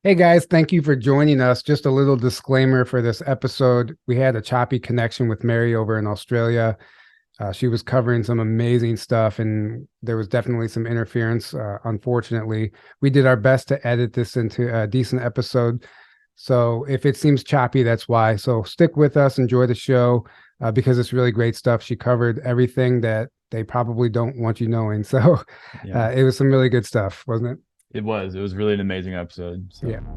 Hey guys, thank you for joining us. Just a little disclaimer for this episode. We had a choppy connection with Mary over in Australia. She was covering some amazing stuff, and there was definitely some interference. Unfortunately, we did our best to edit this into a decent episode. So if it seems choppy, that's why. So stick with us, enjoy the show, because it's really great stuff. She covered everything that they probably don't want you knowing. So Yeah, it was some really good stuff, wasn't it? it was. It was really an amazing episode. Yeah. So,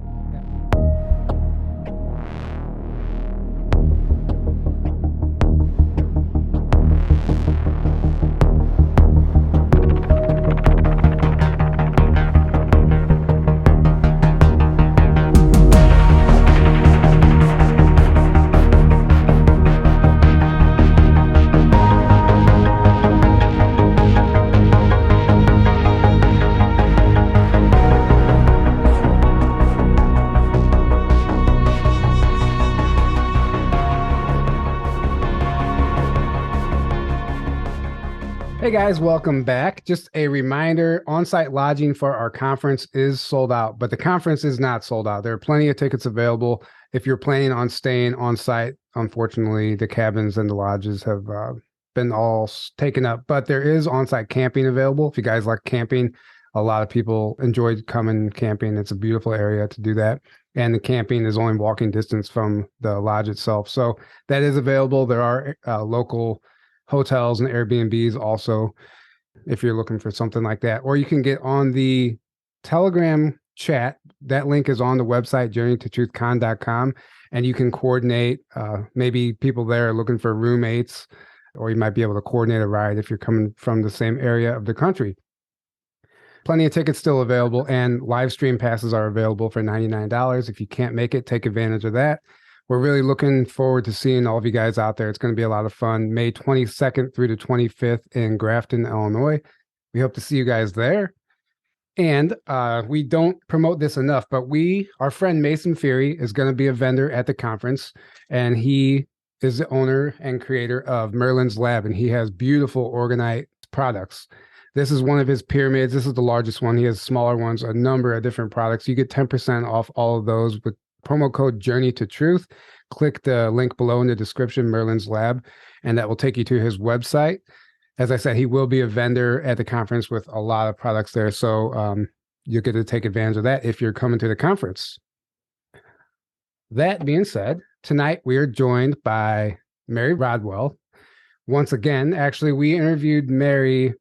Hey guys, welcome back. Just a reminder, on-site lodging for our conference is sold out, but the conference is not sold out. There are plenty of tickets available. If you're planning on staying on site, unfortunately, the cabins and the lodges have been all taken up, but there is on-site camping available. If you guys like camping, a lot of people enjoy coming camping. It's a beautiful area to do that. And the camping is only walking distance from the lodge itself. So that is available. There are local hotels and Airbnbs also if you're looking for something like that. Or you can get on the Telegram chat. That link is on the website, journeytotruthcon.com, and you can coordinate. Maybe people there are looking for roommates, or you might be able to coordinate a ride if you're coming from the same area of the country. Plenty of tickets still available, and live stream passes are available for $99. If you can't make it, take advantage of that. We're really looking forward to seeing all of you guys out there. It's going to be a lot of fun. May 22nd through the 25th in Grafton, Illinois. We hope to see you guys there. And we don't promote this enough, but our friend Mason Fury is going to be a vendor at the conference, and he is the owner and creator of Merlin's Lab, and he has beautiful organite products. This is one of his pyramids. This is the largest one. He has smaller ones, a number of different products. You get 10% off all of those with promo code Journey to Truth. Click the link below in the description, Merlin's Lab, and that will take you to his website. As I said, he will be a vendor at the conference with a lot of products there. So you'll get to take advantage of that if you're coming to the conference. That being said, tonight we are joined by Mary Rodwell. Once again, actually, we interviewed Mary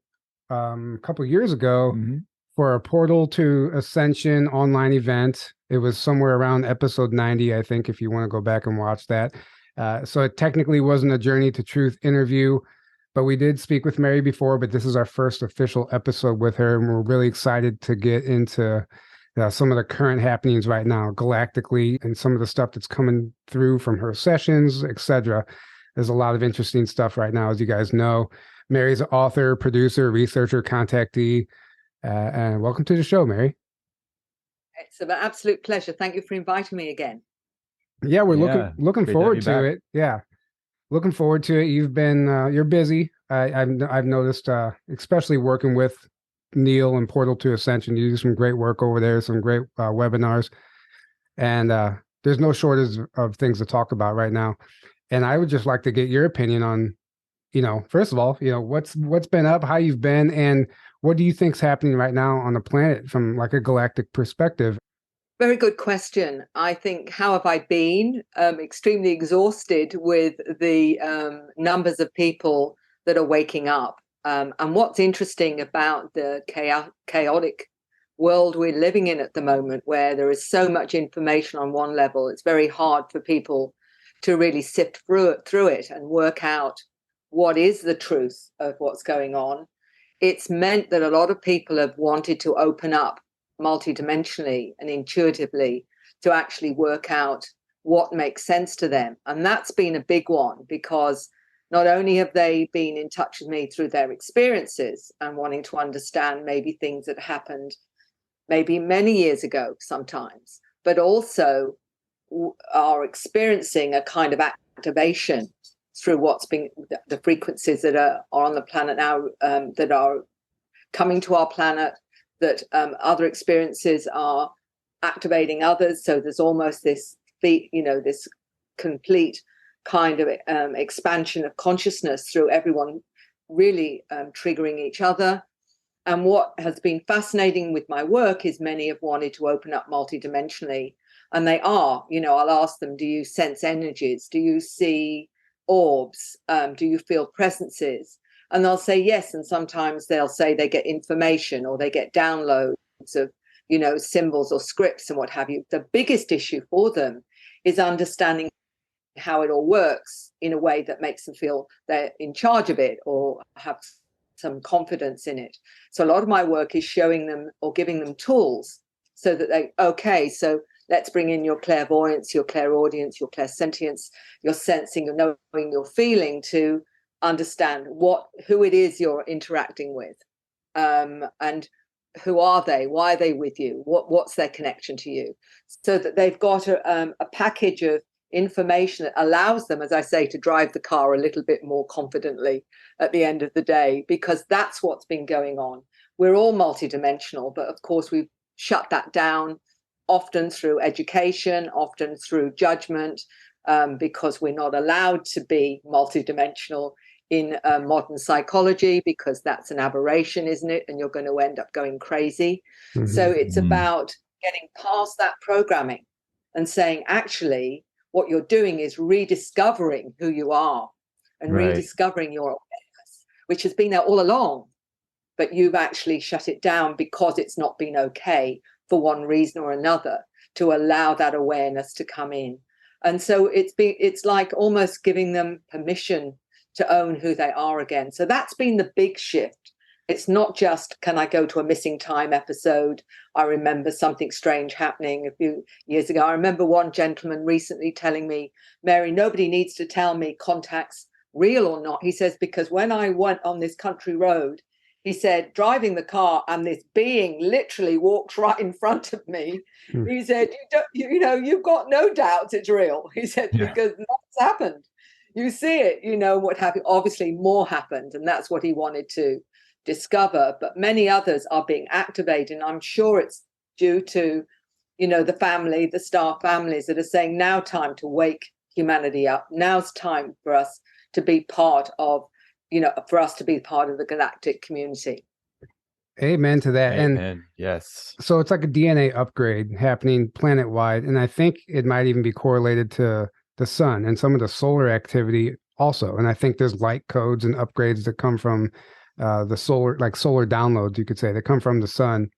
a couple of years ago mhm. for a Portal to Ascension online event. It was somewhere around episode 90, I think, if you want to go back and watch that. So it technically wasn't a Journey to Truth interview, but we did speak with Mary before, but this is our first official episode with her, and we're really excited to get into some of the current happenings right now galactically and some of the stuff that's coming through from her sessions, etc. There's a lot of interesting stuff right now, as you guys know. Mary's an author, producer, researcher, contactee, and welcome to the show, Mary. It's an absolute pleasure. Thank you for inviting me again. Yeah, we're looking Yeah, looking great to have forward you to back. it. Yeah, looking forward to it. You've been you're busy. I've noticed, especially working with Neil and Portal to Ascension. You do some great work over there, some great webinars, and there's no shortage of things to talk about right now. And I would just like to get your opinion on, first of all, what's been up, how you've been, and what do you think's happening right now on the planet from like a galactic perspective? Very good question. I think, how have I been? Extremely exhausted with the numbers of people that are waking up. And what's interesting about the chaotic world we're living in at the moment, where there is so much information on one level, it's very hard for people to really sift through it and work out what is the truth of what's going on. It's meant that a lot of people have wanted to open up multidimensionally and intuitively to actually work out what makes sense to them. And that's been a big one, because not only have they been in touch with me through their experiences and wanting to understand maybe things that happened maybe many years ago sometimes, but also are experiencing a kind of activation through what's been the frequencies that are on the planet now, that are coming to our planet, that other experiences are activating others. So there's almost this this complete kind of expansion of consciousness through everyone really triggering each other. And what has been fascinating with my work is many have wanted to open up multidimensionally, and they are. I'll ask them, do you sense energies? Do you see orbs? Do you feel presences? And they'll say yes, and sometimes they'll say they get information or they get downloads of symbols or scripts and what have you. The biggest issue for them is understanding how it all works in a way that makes them feel they're in charge of it or have some confidence in it. So a lot of my work is showing them or giving them tools so that so let's bring in your clairvoyance, your clairaudience, your clairsentience, your sensing, your knowing, your feeling, to understand who it is you're interacting with, and who are they? Why are they with you? What's their connection to you? So that they've got a package of information that allows them, as I say, to drive the car a little bit more confidently at the end of the day, because that's what's been going on. We're all multidimensional, but of course we've shut that down, often through education, often through judgment, because we're not allowed to be multidimensional in modern psychology, because that's an aberration, isn't it? And you're going to end up going crazy. Mm-hmm. So it's about getting past that programming and saying, actually, what you're doing is rediscovering who you are and rediscovering your awareness, which has been there all along, but you've actually shut it down because it's not been okay for one reason or another to allow that awareness to come in. And so it's like almost giving them permission to own who they are again. So that's been the big shift. It's not just, can I go to a missing time episode? I remember something strange happening a few years ago. I remember one gentleman recently telling me, Mary, nobody needs to tell me contact's real or not. He says, because when I went on this country road, he said, driving the car, and this being literally walked right in front of me. He said, you've got no doubts it's real. He said, because that's happened. You see it, what happened. Obviously more happened, and that's what he wanted to discover, but many others are being activated, and I'm sure it's due to the star families that are saying, now time to wake humanity up. Now's time for us to be part of the galactic community. Amen to that. Amen. And yes, so it's like a DNA upgrade happening planet wide, and I think it might even be correlated to the sun and some of the solar activity also. And I think there's light codes and upgrades that come from the solar downloads, you could say, that come from the sun.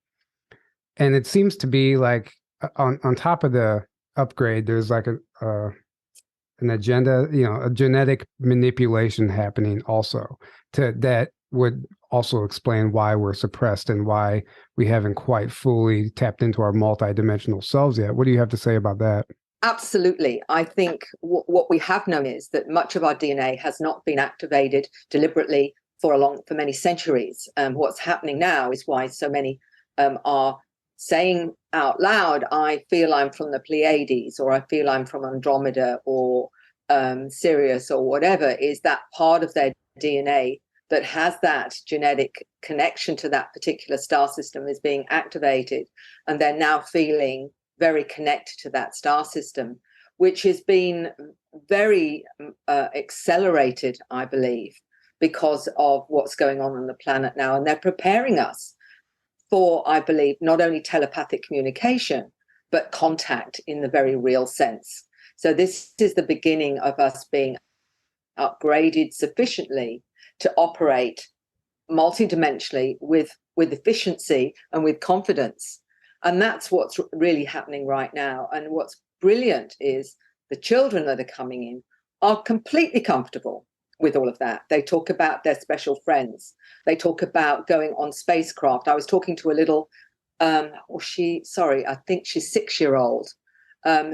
And it seems to be like on top of the upgrade, there's like an agenda, a genetic manipulation happening also that would also explain why we're suppressed and why we haven't quite fully tapped into our multidimensional selves yet. What do you have to say about that? Absolutely. I think what we have known is that much of our DNA has not been activated deliberately for many centuries. What's happening now is why so many are saying out loud, I feel I'm from the Pleiades, or I feel I'm from Andromeda, or Sirius, or whatever, is that part of their DNA that has that genetic connection to that particular star system is being activated. And they're now feeling very connected to that star system, which has been very accelerated, I believe, because of what's going on the planet now. And they're preparing us for, I believe, not only telepathic communication, but contact in the very real sense. So this is the beginning of us being upgraded sufficiently to operate multidimensionally with efficiency and with confidence. And that's what's really happening right now. And what's brilliant is the children that are coming in are completely comfortable with all of that. They talk about their special friends. They talk about going on spacecraft. I was talking to a little, I think she's 6-year-old,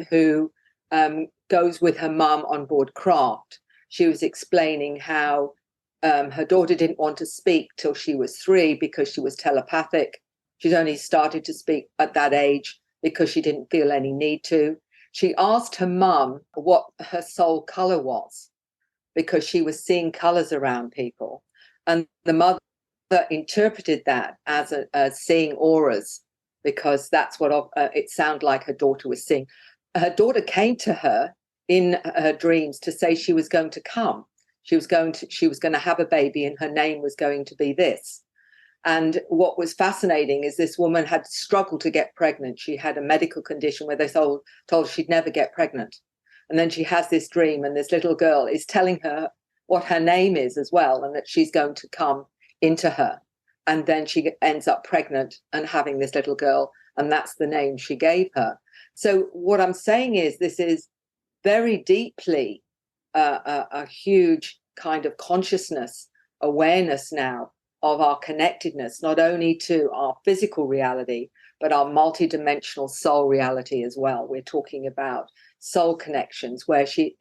who goes with her mum on board craft. She was explaining how her daughter didn't want to speak till she was 3 because she was telepathic. She's only started to speak at that age because she didn't feel any need to. She asked her mum what her soul color was because she was seeing colors around people. And the mother interpreted that as seeing auras because that's what it sounded like her daughter was seeing. Her daughter came to her in her dreams to say she was going to come. She was going to have a baby, and her name was going to be this. And what was fascinating is this woman had struggled to get pregnant. She had a medical condition where they told her she'd never get pregnant. And then she has this dream, and this little girl is telling her what her name is as well, and that she's going to come into her. And then she ends up pregnant and having this little girl, and that's the name she gave her. So what I'm saying is this is very deeply a huge kind of consciousness, awareness now of our connectedness, not only to our physical reality, but our multidimensional soul reality as well. We're talking about soul connections, where she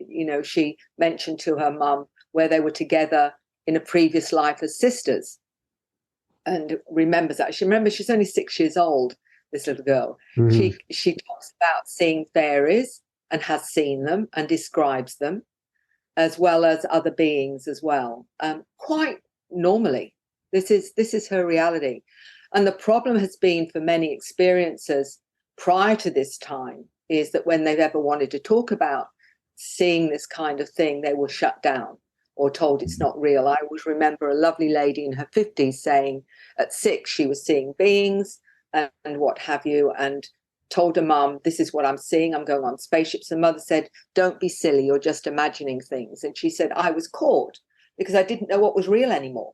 mentioned to her mum where they were together in a previous life as sisters, and remembers that. She remembers she's only 6 years old, this little girl. Mm-hmm. She talks about seeing fairies and has seen them and describes them, as well as other beings as well, quite normally. This is her reality. And the problem has been for many experiencers prior to this time is that when they've ever wanted to talk about seeing this kind of thing, they were shut down or told it's not real. I always remember a lovely lady in her 50s saying at 6 she was seeing beings and what have you, and told her mum, this is what I'm seeing, I'm going on spaceships. And mother said, don't be silly, you're just imagining things. And she said, I was caught because I didn't know what was real anymore,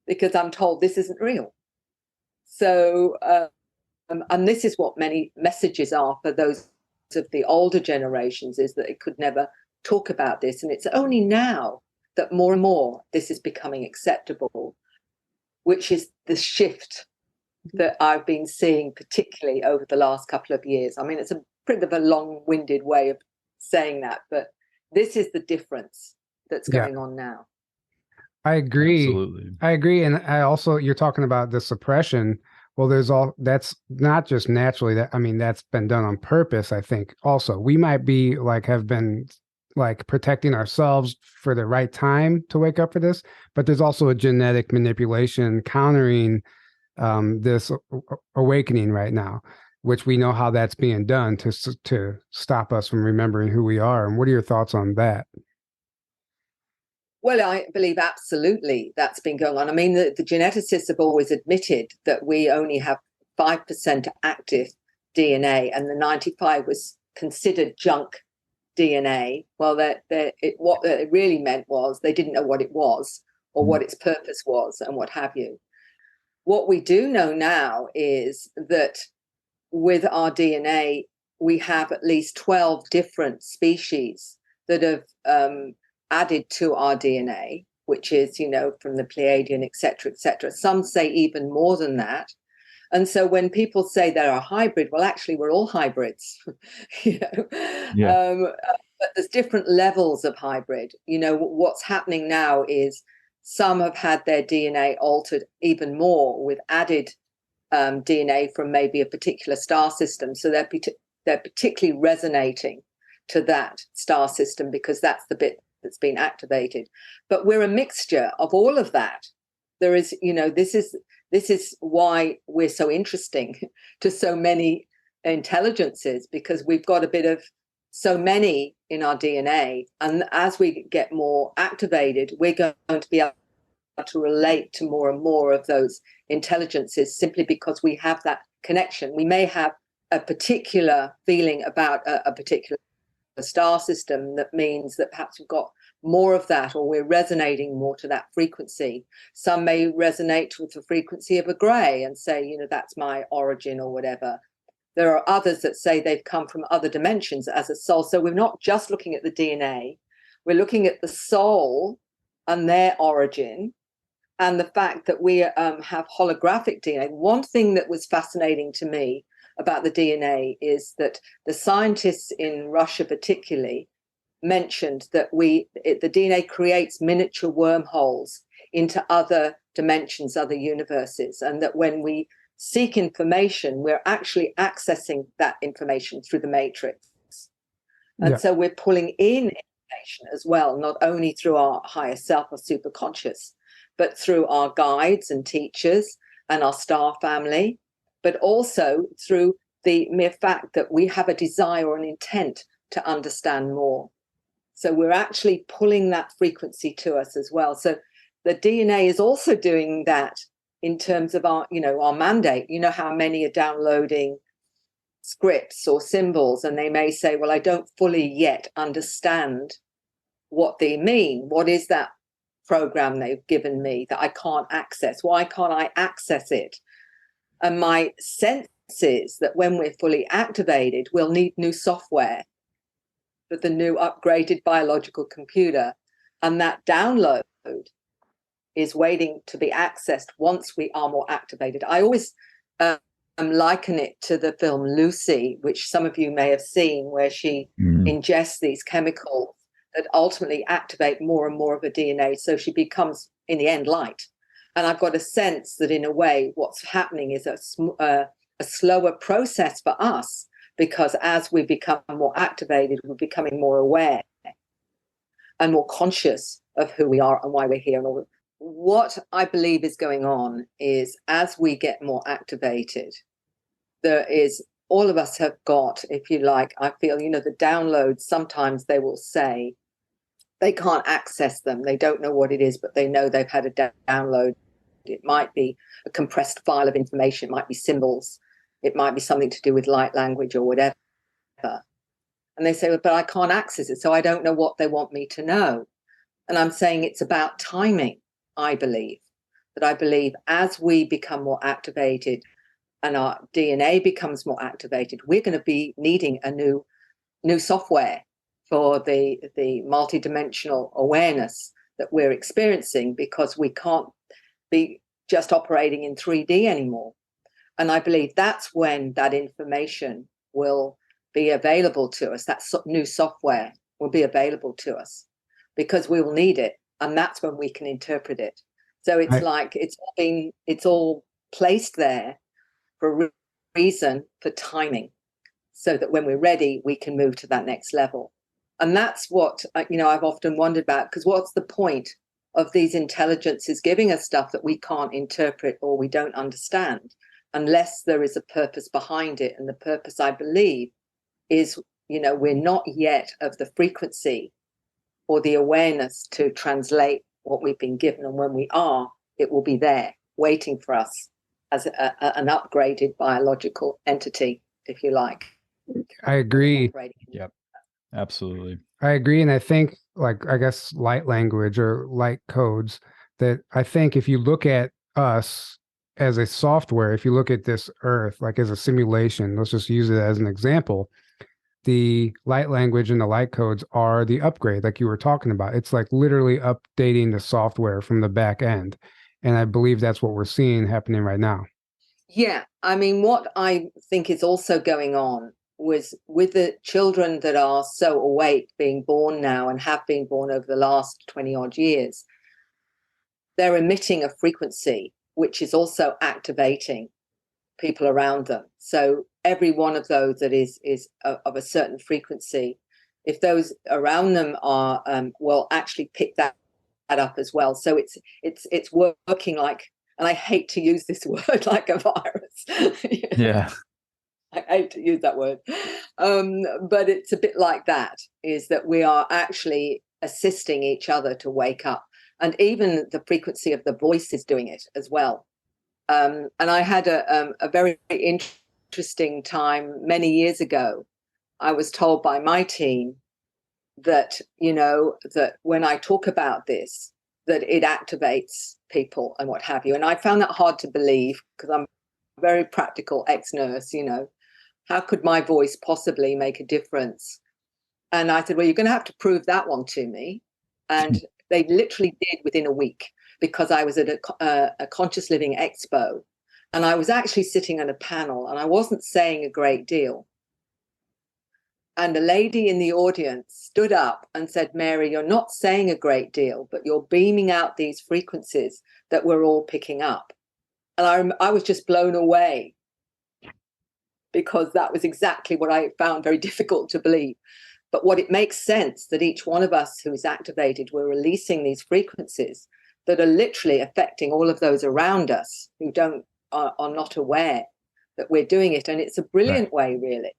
because I'm told this isn't real. So, and this is what many messages are for those of the older generations, is that it could never talk about this. And it's only now that more and more this is becoming acceptable, which is the shift that I've been seeing, particularly over the last couple of years. I mean, it's a bit of a long-winded way of saying that, but this is the difference that's going on now. I agree. Absolutely. I agree. And I also, you're talking about the suppression. Well, that's not just naturally, that's been done on purpose, I think. Also, we might be have been protecting ourselves for the right time to wake up for this, but there's also a genetic manipulation countering this awakening right now, which we know how that's being done to stop us from remembering who we are. And what are your thoughts on that? Well, I believe absolutely that's been going on. I mean, the geneticists have always admitted that we only have 5% active DNA, and the 95 was considered junk DNA. Well, what it really meant was they didn't know what it was or what its purpose was and what have you. What we do know now is that with our DNA, we have at least 12 different species that have added to our DNA, which is, from the Pleiadian, et cetera, et cetera. Some say even more than that. And so when people say they're a hybrid, well, actually, we're all hybrids. But there's different levels of hybrid. What's happening now is some have had their DNA altered even more with added DNA from maybe a particular star system. So they're particularly resonating to that star system because that's the bit that's been activated. But we're a mixture of all of that. There is, this is why we're so interesting to so many intelligences, because we've got a bit of so many in our DNA. And as we get more activated, we're going to be able to relate to more and more of those intelligences simply because we have that connection. We may have a particular feeling about a particular star system that means that perhaps we've got more of that, or we're resonating more to that frequency. Some may resonate with the frequency of a grey and say, that's my origin or whatever. There are others that say they've come from other dimensions as a soul. So we're not just looking at the DNA, we're looking at the soul and their origin, and the fact that we have holographic DNA. One thing that was fascinating to me about the DNA is that the scientists in Russia particularly mentioned that the DNA creates miniature wormholes into other dimensions, other universes, and that when we seek information, we're actually accessing that information through the matrix. And so we're pulling in information as well, not only through our higher self or superconscious, but through our guides and teachers and our star family, but also through the mere fact that we have a desire or an intent to understand more. So we're actually pulling that frequency to us as well. So the DNA is also doing that in terms of our mandate. You know how many are downloading scripts or symbols, and they may say, well, I don't fully yet understand what they mean. What is that program they've given me that I can't access? Why can't I access it? And my sense is that when we're fully activated, we'll need new software for the new upgraded biological computer. And that download is waiting to be accessed once we are more activated. I always liken it to the film Lucy, which some of you may have seen, where she ingests these chemicals that ultimately activate more and more of her DNA. So she becomes, in the end, light. And I've got a sense that in a way, what's happening is a slower process for us, because as we become more activated, we're becoming more aware and more conscious of who we are and why we're here. And all. What I believe is going on is, as we get more activated, there is, all of us have got, if you like, I feel, the downloads, sometimes they will say they can't access them. They don't know what it is, but they know they've had a download. It might be a compressed file of information. It might be symbols. It might be something to do with light language or whatever. And they say, well, but I can't access it, so I don't know what they want me to know. And I'm saying it's about timing, I believe. That I believe as we become more activated and our DNA becomes more activated, we're going to be needing a new software for the multidimensional awareness that we're experiencing, because we can't be just operating in 3D anymore. And I believe that's when that information will be available to us. That new software will be available to us because we will need it. And that's when we can interpret it. So it's it's all placed there for a reason, for timing, so that when we're ready, we can move to that next level. And that's what, I've often wondered about, because what's the point of these intelligences giving us stuff that we can't interpret or we don't understand, unless there is a purpose behind it? And the purpose, I believe, is, we're not yet of the frequency or the awareness to translate what we've been given. And when we are, it will be there waiting for us as an upgraded biological entity, if you like. I agree. Yep, absolutely. I agree. And I think, I guess, light language or light codes, that I think if you look at us as a software, if you look at this earth, as a simulation, let's just use it as an example, the light language and the light codes are the upgrade, like you were talking about. It's literally updating the software from the back end. And I believe that's what we're seeing happening right now. Yeah. I mean, what I think is also going on was with the children that are so awake, being born now and have been born over the last 20 odd years, they're emitting a frequency which is also activating people around them. So every one of those that is of a certain frequency, if those around them are, will actually pick that up as well. So it's working like, and I hate to use this word, like a virus. Yeah. I hate to use that word. But it's a bit like that, is that we are actually assisting each other to wake up. And even the frequency of the voice is doing it as well. And I had a very interesting time many years ago. I was told by my team that, that when I talk about this, that it activates people and what have you. And I found that hard to believe, because I'm a very practical ex-nurse, How could my voice possibly make a difference? And I said, well, you're going to have to prove that one to me. And they literally did within a week, because I was at a Conscious Living Expo, and I was actually sitting on a panel, and I wasn't saying a great deal. And a lady in the audience stood up and said, Mary, you're not saying a great deal, but you're beaming out these frequencies that we're all picking up. And I was just blown away, because that was exactly what I found very difficult to believe. But what it makes sense that each one of us who is activated, we're releasing these frequencies that are literally affecting all of those around us who are not aware. that we're doing it. And it's a brilliant way, really,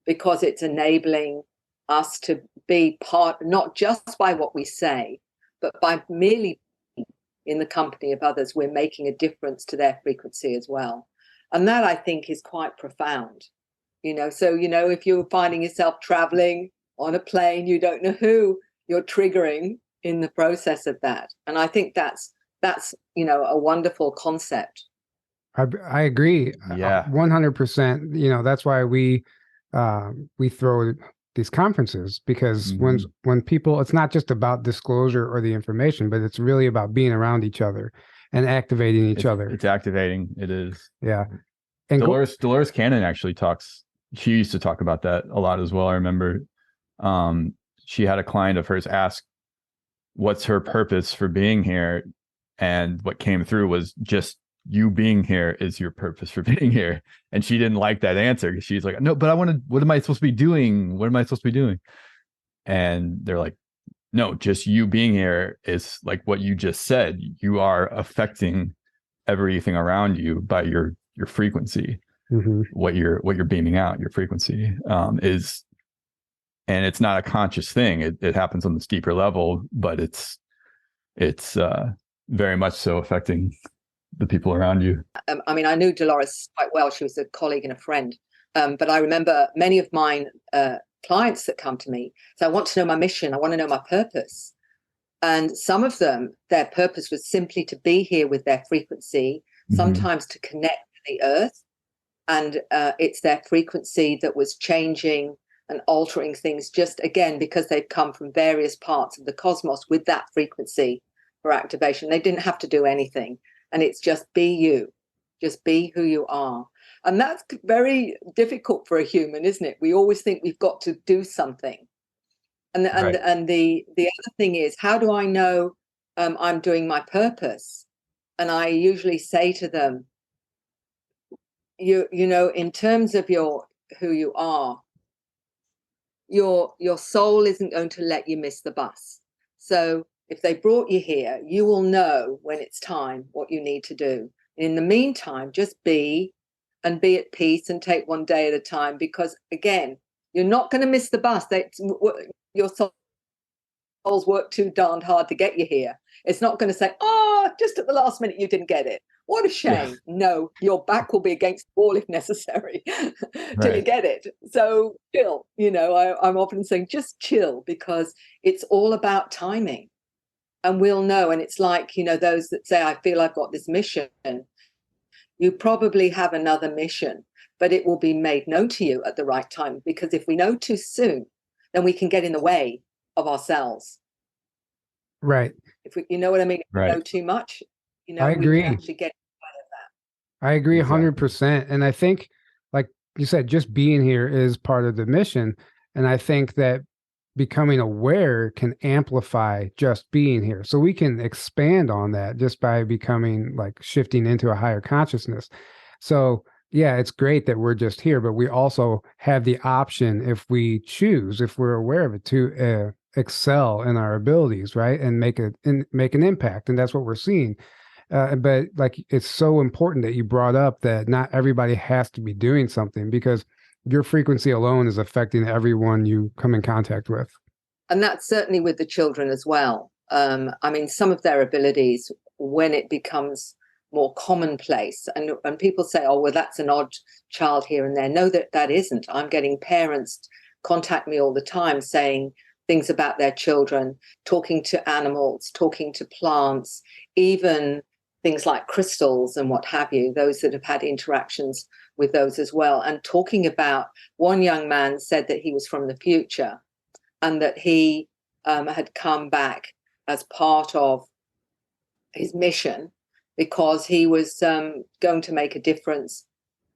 because it's enabling us to be part, not just by what we say, but by merely being in the company of others, we're making a difference to their frequency as well. And that, I think, is quite profound. So, if you're finding yourself traveling on a plane, you don't know who you're triggering in the process of that. And I think that's a wonderful concept. I agree. Yeah. 100%. That's why we throw these conferences, because when people, it's not just about disclosure or the information, but it's really about being around each other and activating each other. It's activating. It is. Yeah. And Dolores Cannon actually talks. She used to talk about that a lot as well. I remember she had a client of hers ask, what's her purpose for being here? And what came through was just, you being here is your purpose for being here. And she didn't like that answer. She's like, no, but what am I supposed to be doing? What am I supposed to be doing? And they're like, no, just you being here is like what you just said. You are affecting everything around you by your frequency. What you're beaming out, your frequency is, and it's not a conscious thing. It happens on this deeper level, but it's very much so affecting the people around you. I knew Dolores quite well. She was a colleague and a friend. But I remember many of mine clients that come to me. So I want to know my mission. I want to know my purpose. And some of them, their purpose was simply to be here with their frequency, sometimes to connect to the earth. And it's their frequency that was changing and altering things, just again, because they've come from various parts of the cosmos with that frequency for activation. They didn't have to do anything. And it's just be you, just be who you are. And that's very difficult for a human, isn't it? We always think we've got to do something. And the other thing is, how do I know I'm doing my purpose? And I usually say to them, you know, in terms of who you are, your soul isn't going to let you miss the bus. So if they brought you here, you will know when it's time what you need to do. In the meantime, just be at peace and take one day at a time, because again, you're not going to miss the bus. Your soul's worked too darned hard to get you here. It's not going to say, oh, just at the last minute you didn't get it. What a shame. Yeah. No, your back will be against the wall if necessary till you get it. So chill. I'm often saying just chill, because it's all about timing. And we'll know. And it's like, those that say, I feel I've got this mission. You probably have another mission, but it will be made known to you at the right time. Because if we know too soon, then we can get in the way of ourselves. Right. If we, you know what I mean? If we know too much, I agree. We can actually get in the way of that. I agree 100%. And I think, like you said, just being here is part of the mission. And I think that becoming aware can amplify just being here. So we can expand on that just by becoming, like, shifting into a higher consciousness. So yeah, it's great that we're just here, but we also have the option, if we choose, if we're aware of it, to excel in our abilities, right? And make an impact. And that's what we're seeing. But like, it's so important that you brought up that not everybody has to be doing something, because your frequency alone is affecting everyone you come in contact with. And that's certainly with the children as well. Some of their abilities, when it becomes more commonplace, and people say, oh, well, that's an odd child here and there. No, that isn't. I'm getting parents contact me all the time saying things about their children, talking to animals, talking to plants, even things like crystals and what have you, those that have had interactions with those as well. And talking about, one young man said that he was from the future and that he had come back as part of his mission because he was going to make a difference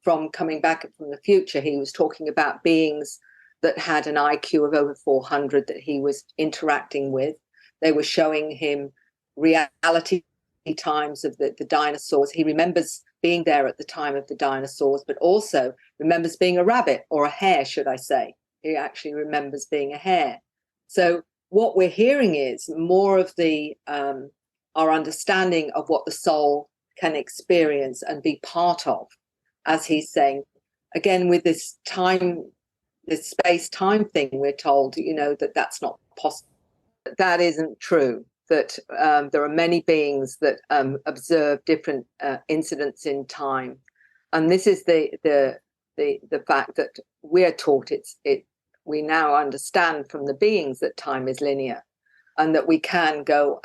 from coming back from the future. He was talking about beings that had an IQ of over 400 that he was interacting with. They were showing him reality times of the dinosaurs. He remembers being there at the time of the dinosaurs, but also remembers being a rabbit, or a hare, should I say. He actually remembers being a hare. So what we're hearing is more of the our understanding of what the soul can experience and be part of. as he's saying, again, with this time, this space-time thing, we're told, that that's not possible. That isn't true. That there are many beings that observe different incidents in time, and this is the fact that we're taught we now understand from the beings that time is linear, and that we can go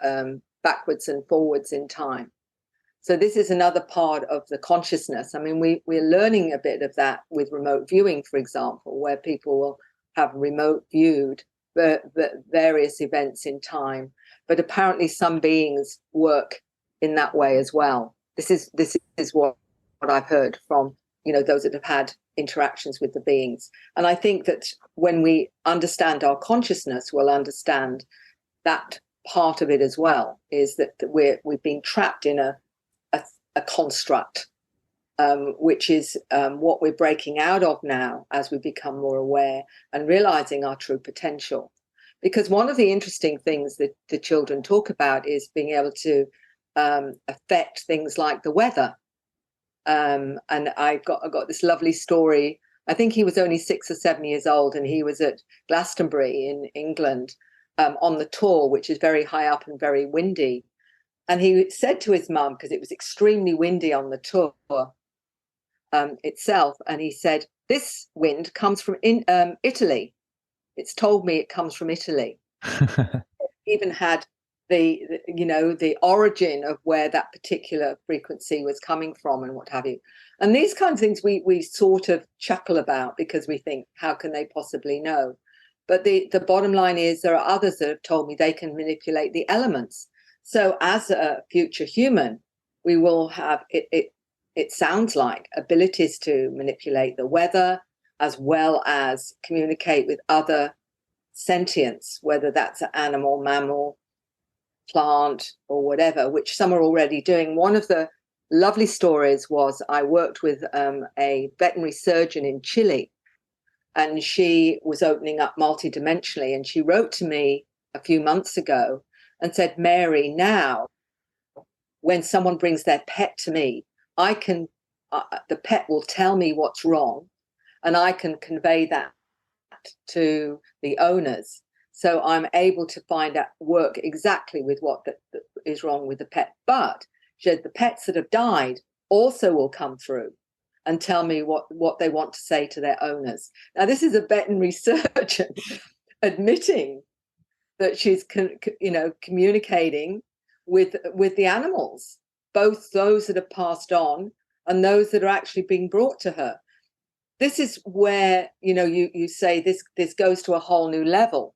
backwards and forwards in time. So this is another part of the consciousness. I mean, we're learning a bit of that with remote viewing, for example, where people will have remote viewed the various events in time. But apparently some beings work in that way as well. This is what I've heard from, those that have had interactions with the beings. And I think that when we understand our consciousness, we'll understand that part of it as well, is that we've been trapped in a construct, which is what we're breaking out of now as we become more aware and realizing our true potential. Because one of the interesting things that the children talk about is being able to affect things like the weather. And I got this lovely story. I think he was only 6 or 7 years old, and he was at Glastonbury in England on the tour, which is very high up and very windy. And he said to his mum, because it was extremely windy on the tour itself, and he said, "This wind comes from Italy. It's told me it comes from Italy." Even had the origin of where that particular frequency was coming from and what have you. And these kinds of things we sort of chuckle about, because we think, how can they possibly know? But the bottom line is, there are others that have told me they can manipulate the elements. So as a future human, we will have, it sounds like, abilities to manipulate the weather, as well as communicate with other sentience, whether that's an animal, mammal, plant, or whatever, which some are already doing. One of the lovely stories was, I worked with a veterinary surgeon in Chile, and she was opening up multidimensionally, and she wrote to me a few months ago and said, "Mary, now when someone brings their pet to me, I can the pet will tell me what's wrong, and I can convey that to the owners, so I'm able to work exactly with what is wrong with the pet. But," she said, "the pets that have died also will come through and tell me what they want to say to their owners." Now, this is a veterinary surgeon admitting that she's communicating with the animals, both those that have passed on and those that are actually being brought to her. This is where you say this goes to a whole new level,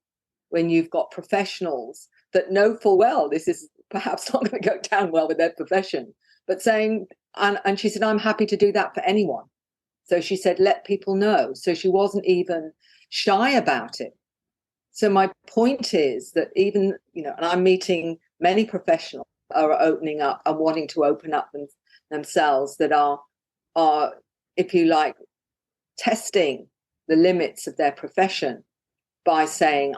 when you've got professionals that know full well this is perhaps not going to go down well with their profession, but saying, and she said, "I'm happy to do that for anyone." So she said, let people know. So she wasn't even shy about it. So my point is that even, and I'm meeting many professionals are opening up and wanting to open up themselves, that are, if you like, testing the limits of their profession by saying,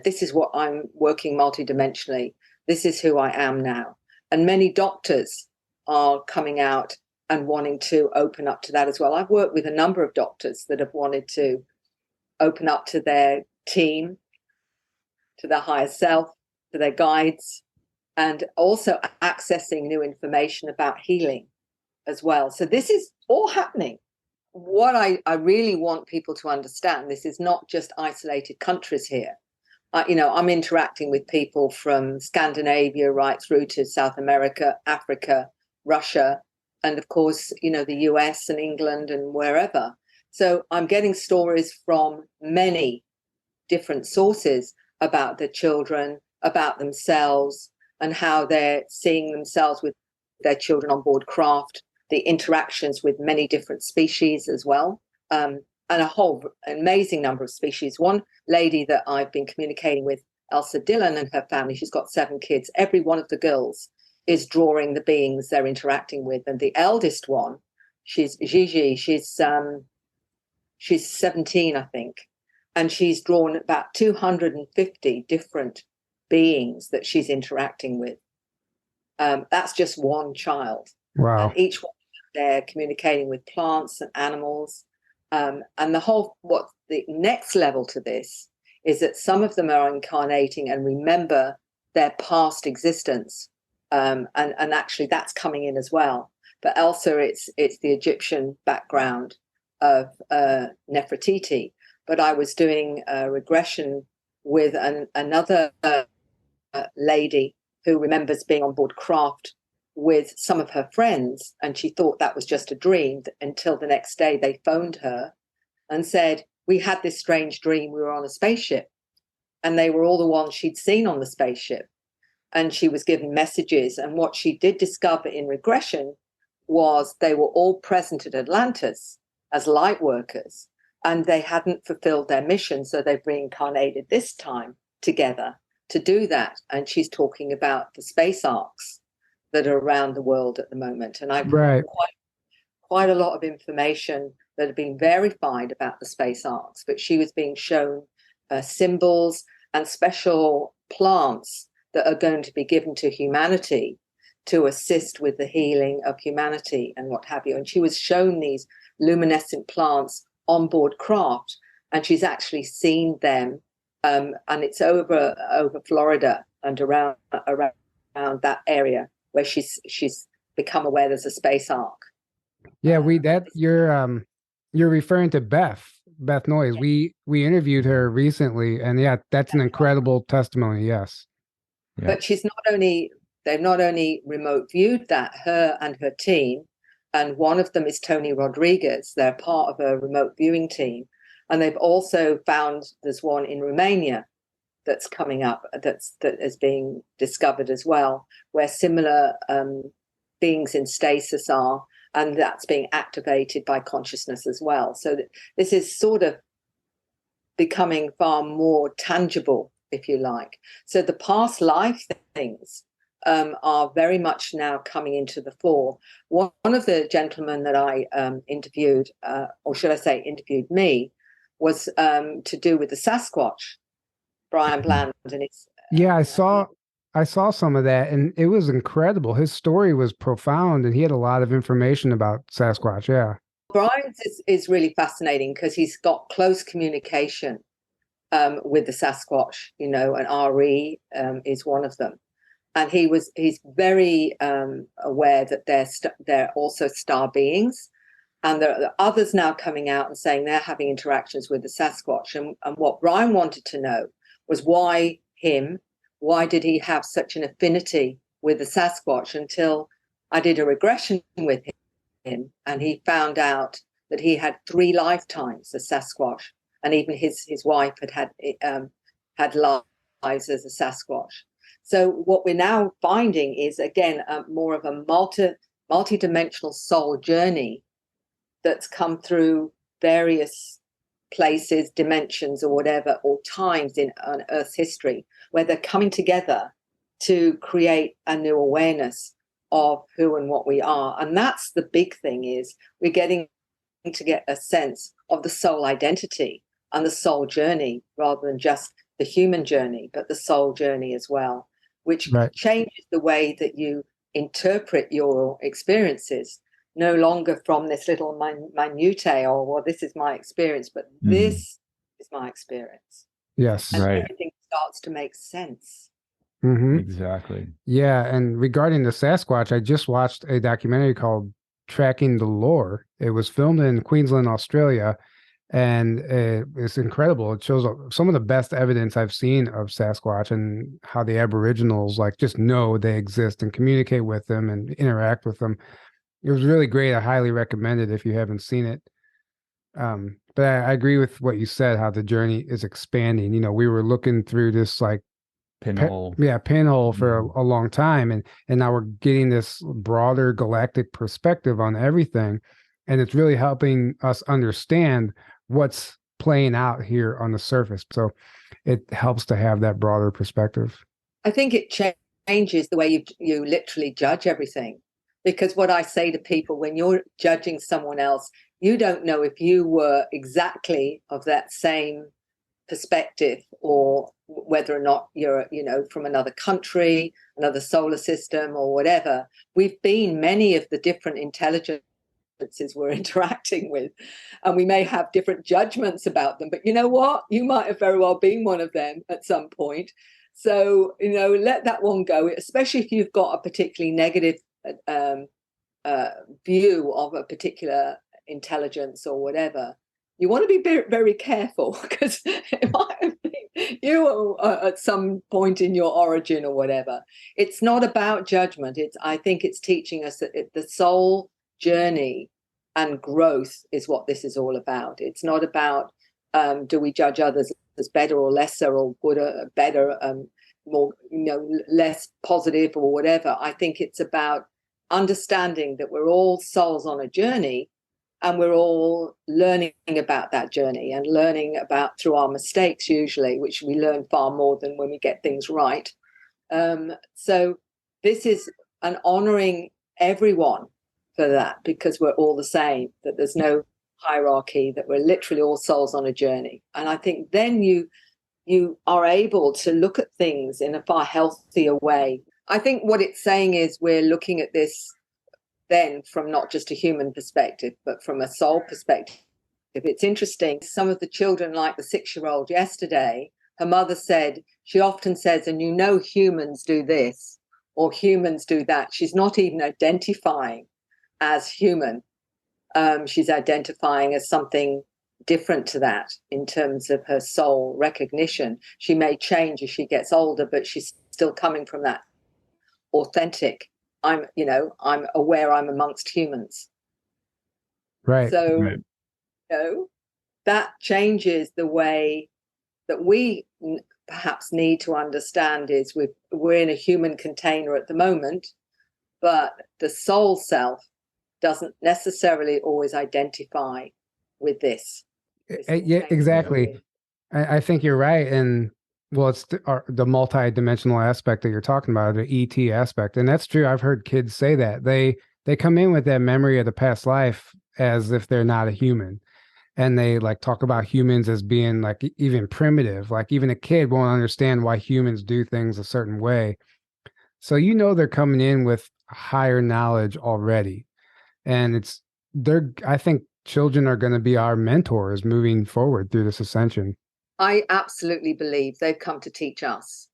this is what I'm working multidimensionally. This is who I am now. And many doctors are coming out and wanting to open up to that as well. I've worked with a number of doctors that have wanted to open up to their team, to their higher self, to their guides, and also accessing new information about healing as well. So this is all happening. What I really want people to understand, this is not just isolated countries here. I'm interacting with people from Scandinavia right through to South America, Africa, Russia, and of course, the US and England and wherever. So I'm getting stories from many different sources about the children, about themselves, and how they're seeing themselves with their children on board craft, the interactions with many different species as well, and a whole amazing number of species. One lady that I've been communicating with, Elsa Dillon, and her family, she's got 7 kids. Every one of the girls is drawing the beings they're interacting with. And the eldest one, she's Gigi, she's 17, I think. And she's drawn about 250 different beings that she's interacting with. That's just one child. Wow. And each one they're communicating with plants and animals. And what the next level to this is that some of them are incarnating and remember their past existence. And actually that's coming in as well. But also it's the Egyptian background of Nefertiti. But I was doing a regression with another lady who remembers being on board craft with some of her friends, and she thought that was just a dream until the next day they phoned her and said, we had this strange dream, we were on a spaceship, and they were all the ones she'd seen on the spaceship, and she was given messages. And what she did discover in regression was they were all present at Atlantis as light workers, and they hadn't fulfilled their mission, so they've reincarnated this time together to do that. And she's talking about the space arcs that are around the world at the moment. And I've got quite a lot of information that have been verified about the space arcs, but she was being shown symbols and special plants that are going to be given to humanity to assist with the healing of humanity and what have you. And she was shown these luminescent plants on board craft, and she's actually seen them, and it's over Florida and around that area where she's become aware there's a space arc. Yeah, you're referring to Beth Noyes. We interviewed her recently, and yeah, that's an incredible testimony. Yes. Yeah. But they've not only remote viewed that, her and her team, and one of them is Tony Rodriguez. They're part of a remote viewing team. And they've also found there's one in Romania that's coming up that is being discovered as well, where similar beings in stasis are, and that's being activated by consciousness as well. So this is sort of becoming far more tangible, if you like. So the past life things are very much now coming into the fore. One of the gentlemen that I interviewed, or should I say interviewed me, was to do with the Sasquatch, Brian Bland. And it's I saw some of that, and it was incredible. His story was profound, and he had a lot of information about Sasquatch. Yeah. Brian's is really fascinating because he's got close communication with the Sasquatch, and RE is one of them. And he's very aware that they're also star beings. And there are others now coming out and saying they're having interactions with the Sasquatch. And what Brian wanted to know was why did he have such an affinity with the Sasquatch, until I did a regression with him, and he found out that he had 3 lifetimes as Sasquatch, and even his wife had lives as a Sasquatch. So what we're now finding is, again, more of a multi-dimensional soul journey that's come through various places, dimensions, or whatever, or times on Earth's history, where they're coming together to create a new awareness of who and what we are. And that's the big thing, is we're getting to get a sense of the soul identity and the soul journey, rather than just the human journey, but the soul journey as well, which changes the way that you interpret your experiences, no longer from this little minutiae, or, well, this is my experience, but this is my experience. Yes. And everything starts to make sense. Mm-hmm. Exactly. Yeah. And regarding the Sasquatch, I just watched a documentary called Tracking the Lore. It was filmed in Queensland, Australia, and it's incredible. It shows some of the best evidence I've seen of Sasquatch, and how the Aboriginals just know they exist and communicate with them and interact with them. It was really great. I highly recommend it if you haven't seen it. But I agree with what you said, how the journey is expanding. We were looking through this pinhole. Pinhole for a long time. And now we're getting this broader galactic perspective on everything. And it's really helping us understand what's playing out here on the surface. So it helps to have that broader perspective. I think it changes the way you literally judge everything. Because what I say to people, when you're judging someone else, you don't know if you were exactly of that same perspective, or whether or not you're, from another country, another solar system, or whatever. We've been many of the different intelligence we're interacting with, and we may have different judgments about them, but you know what, you might have very well been one of them at some point. So let that one go, especially if you've got a particularly negative view of a particular intelligence or whatever. You want to be very, very careful, because it might have been you at some point in your origin or whatever. It's not about judgment. I think it's teaching us that the soul journey and growth is what this is all about. It's not about do we judge others as better or lesser or good or better, more less positive or whatever. I think it's about understanding that we're all souls on a journey, and we're all learning about that journey and learning about through our mistakes usually, which we learn far more than when we get things right. So this is an honoring everyone for that, because we're all the same, that there's no hierarchy, that we're literally all souls on a journey. And I think then you are able to look at things in a far healthier way. I think what it's saying is we're looking at this then from not just a human perspective, but from a soul perspective. It's interesting. Some of the children, like the 6-year-old yesterday, her mother said, she often says, and humans do this or humans do that. She's not even identifying as human. She's identifying as something different to that in terms of her soul recognition. She may change as she gets older, but she's still coming from that authentic, I'm aware I'm amongst humans. Right. So, Right. That changes the way that we perhaps need to understand is we're in a human container at the moment, but the soul self doesn't necessarily always identify with this. Yeah, exactly. I think you're right. And well, it's the multi-dimensional aspect that you're talking about, the ET aspect. And that's true. I've heard kids say that. They come in with that memory of the past life as if they're not a human. And they like talk about humans as being like even primitive. Like even a kid won't understand why humans do things a certain way. So they're coming in with higher knowledge already. And I think children are going to be our mentors moving forward through this ascension. I absolutely believe they've come to teach us,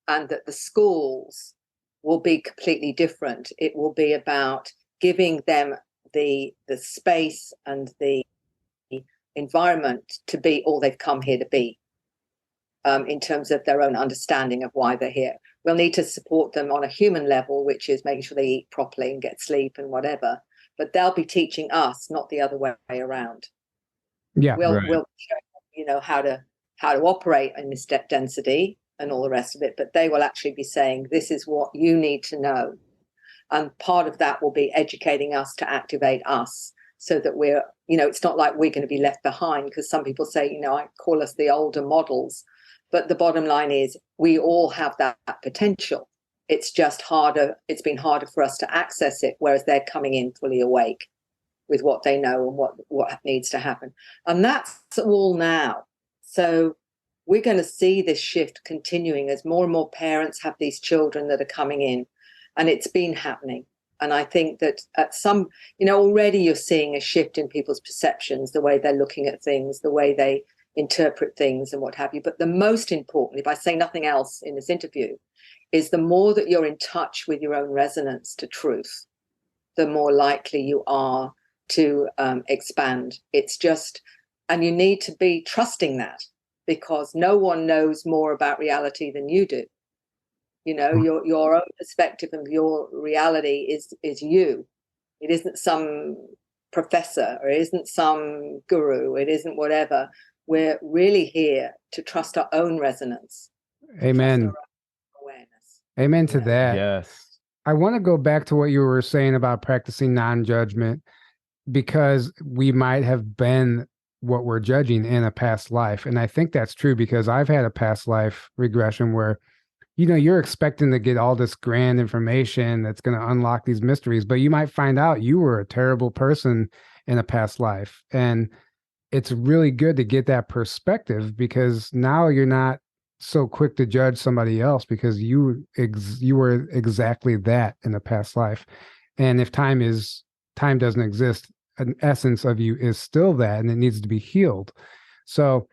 and that the schools will be completely different. It will be about giving them the space and the environment to be all they've come here to be, in terms of their own understanding of why they're here. We'll need to support them on a human level, which is making sure they eat properly and get sleep and whatever. But they'll be teaching us, not the other way around. Yeah, we'll show how to operate in this density and all the rest of it, but they will actually be saying, this is what you need to know. And part of that will be educating us to activate us, so that we're, it's not like we're going to be left behind, because some people say, I call us the older models, but the bottom line is we all have that potential. It's just harder. It's been harder for us to access it, whereas they're coming in fully awake with what they know and what needs to happen. And that's all now. So we're going to see this shift continuing as more and more parents have these children that are coming in, and it's been happening. And I think that at some, already you're seeing a shift in people's perceptions, the way they're looking at things, the way they interpret things and what have you. But the most important, if I say nothing else in this interview, is the more that you're in touch with your own resonance to truth, the more likely you are to expand. It's just, and you need to be trusting that, because no one knows more about reality than you do. Your own perspective of your reality is you. It isn't some professor, or it isn't some guru, it isn't whatever. We're really here to trust our own resonance. Amen. Trust our own awareness. Amen to that. Yes. I want to go back to what you were saying about practicing non-judgment, because we might have been what we're judging in a past life. And I think that's true, because I've had a past life regression where, you're expecting to get all this grand information that's going to unlock these mysteries, but you might find out you were a terrible person in a past life. And it's really good to get that perspective, because now you're not so quick to judge somebody else, because you were exactly that in a past life. And if time doesn't exist, an essence of you is still that, and it needs to be healed. So,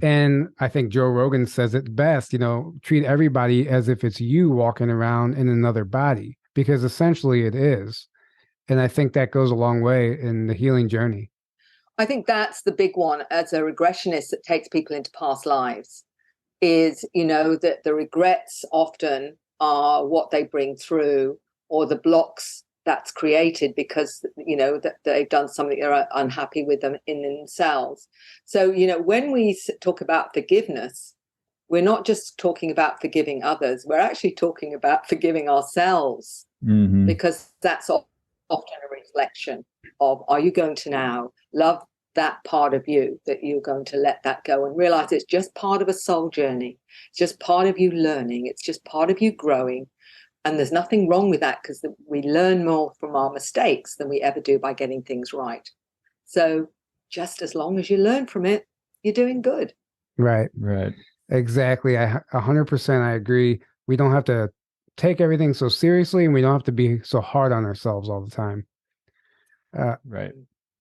and I think Joe Rogan says it best, treat everybody as if it's you walking around in another body, because essentially it is. And I think that goes a long way in the healing journey. I think that's the big one as a regressionist that takes people into past lives is, that the regrets often are what they bring through, or the blocks that's created because, that they've done something they're unhappy with them in themselves. So, when we talk about forgiveness, we're not just talking about forgiving others. We're actually talking about forgiving ourselves, because that's often a reflection of, are you going to now love that part of you, that you're going to let that go and realize it's just part of a soul journey. It's just part of you learning. It's just part of you growing. And there's nothing wrong with that, because we learn more from our mistakes than we ever do by getting things right. So just as long as you learn from it, you're doing good. Right. Exactly. 100% I agree. We don't have to take everything so seriously, and we don't have to be so hard on ourselves all the time. Right.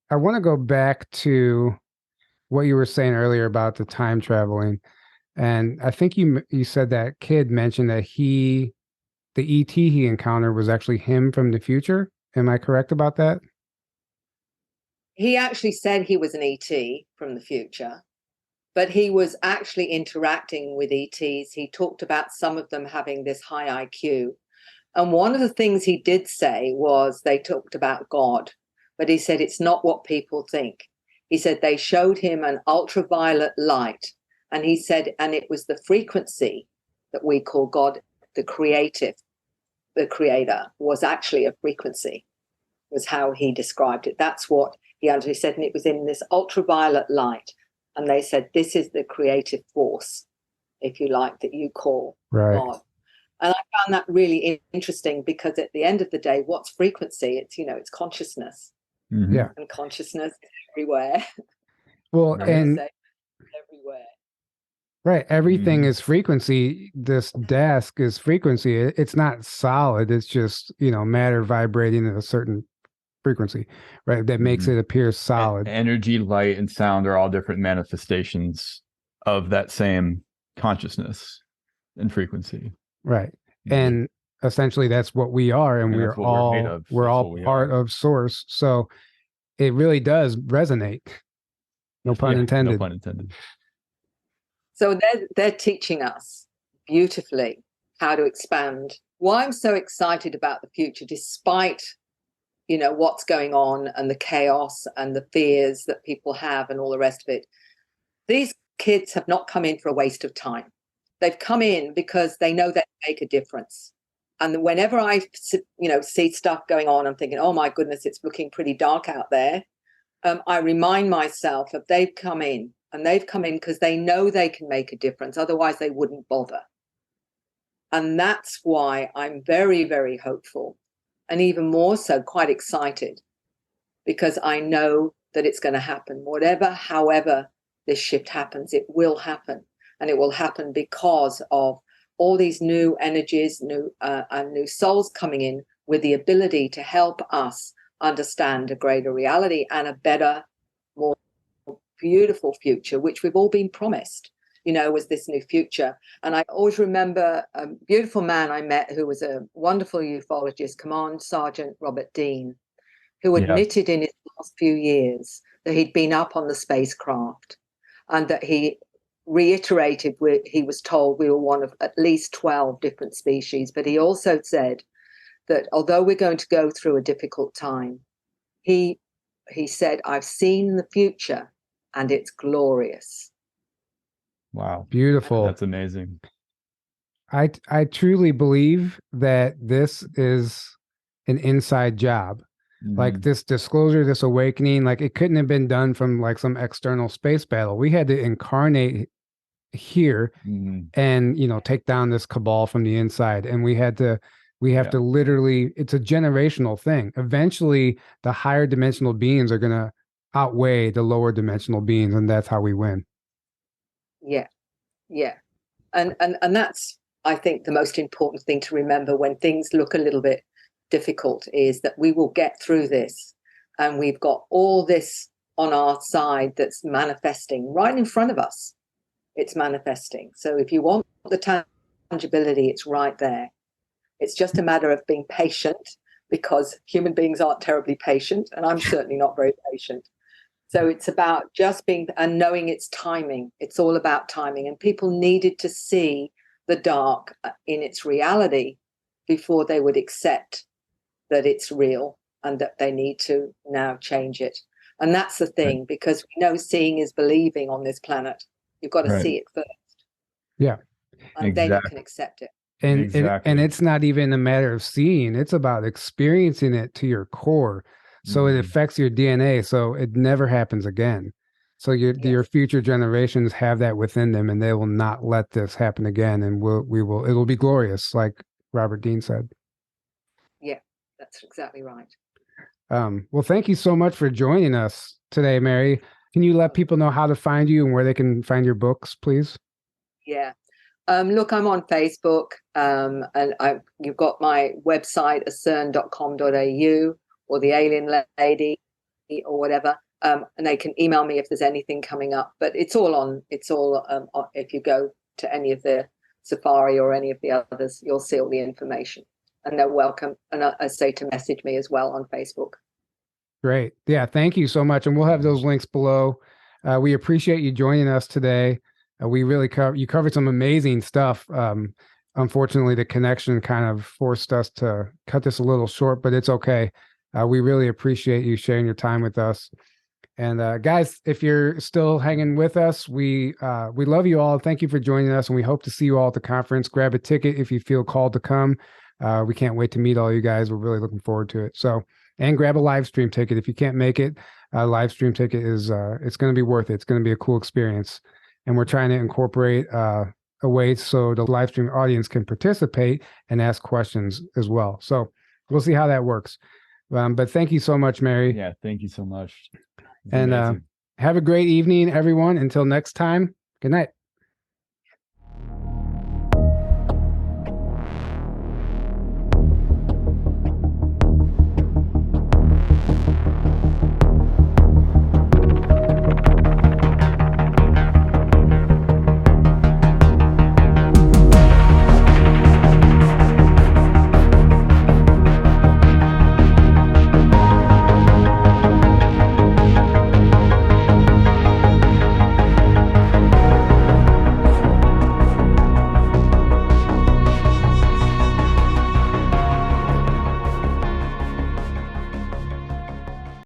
I want to go back to what you were saying earlier about the time traveling. And I think you said that kid mentioned that the ET he encountered was actually him from the future. Am I correct about that? He actually said he was an ET from the future, but he was actually interacting with ETs. He talked about some of them having this high IQ. And one of the things he did say was they talked about God, but he said it's not what people think. He said they showed him an ultraviolet light, and he said, and it was the frequency that we call God, the creator was actually a frequency, was how he described it. That's what he actually said, and it was in this ultraviolet light. And they said, this is the creative force, if you like, that you call God. And I found that really interesting, because at the end of the day, what's frequency? It's, it's consciousness. Yeah. And consciousness is everywhere. Well, and everywhere. Right. Everything is frequency. This desk is frequency. It's not solid. It's just, matter vibrating at a certain frequency, right? That makes it appear solid. Energy, light, and sound are all different manifestations of that same consciousness and frequency. Right. And essentially that's what we are. And we're all part of source. So it really does resonate. No pun intended. No pun intended. So they're teaching us beautifully how to expand. Why I'm so excited about the future, despite, what's going on and the chaos and the fears that people have and all the rest of it. These kids have not come in for a waste of time. They've come in because they know they make a difference. And whenever I, see stuff going on, I'm thinking, oh my goodness, it's looking pretty dark out there. I remind myself of they've come in. And they've come in because they know they can make a difference. Otherwise, they wouldn't bother. And that's why I'm very, very hopeful, and even more so quite excited, because I know that it's going to happen. However this shift happens, it will happen. And it will happen because of all these new energies, and new souls coming in with the ability to help us understand a greater reality and a better, more beautiful future, which we've all been promised, was this new future. And I always remember a beautiful man I met who was a wonderful ufologist, Command Sergeant Robert Dean, who admitted in his last few years that he'd been up on the spacecraft, and that he reiterated he was told we were one of at least 12 different species. But he also said that although we're going to go through a difficult time, he said, I've seen the future, and it's glorious. Wow. Beautiful. That's amazing. I truly believe that this is an inside job. Like this disclosure, this awakening, like it couldn't have been done from like some external space battle. We had to incarnate here and, take down this cabal from the inside. And we have to literally, it's a generational thing. Eventually the higher dimensional beings are going to outweigh the lower dimensional beings, and that's how we win. Yeah and that's, I think, the most important thing to remember when things look a little bit difficult, is that we will get through this, and we've got all this on our side that's manifesting right in front of us. It's manifesting. So if you want the tangibility, it's right there. It's just a matter of being patient, because human beings aren't terribly patient, and I'm certainly not very patient. So it's about just being and knowing its timing. It's all about timing. And people needed to see the dark in its reality before they would accept that it's real and that they need to now change it. And that's the thing, because we know seeing is believing on this planet. You've got to see it first. Yeah. And then you can accept it. And it's not even a matter of seeing, it's about experiencing it to your core. So it affects your DNA, so it never happens again. So your future generations have that within them, and they will not let this happen again. And it'll be glorious, like Robert Dean said. Yeah, that's exactly right. Well, thank you so much for joining us today, Mary. Can you let people know how to find you and where they can find your books, please? Yeah. Look, I'm on Facebook, and you've got my website, acern.com.au, or the Alien Lady, or whatever. And they can email me if there's anything coming up. But it's all if you go to any of the Safari or any of the others, you'll see all the information. And they're welcome. And I say to message me as well on Facebook. Great. Yeah, thank you so much. And we'll have those links below. We appreciate you joining us today. We really covered some amazing stuff. Unfortunately, the connection kind of forced us to cut this a little short, but it's okay. We really appreciate you sharing your time with us. And guys, if you're still hanging with us, we love you all. Thank you for joining us, and we hope to see you all at the conference. Grab a ticket if you feel called to come. We can't wait to meet all you guys. We're really looking forward to it. So, and grab a live stream ticket if you can't make it. A live stream ticket is it's going to be worth it. It's going to be a cool experience. And we're trying to incorporate a way so the live stream audience can participate and ask questions as well. So we'll see how that works. But thank you so much, Mary. Yeah, thank you so much. And have a great evening, everyone. Until next time, good night.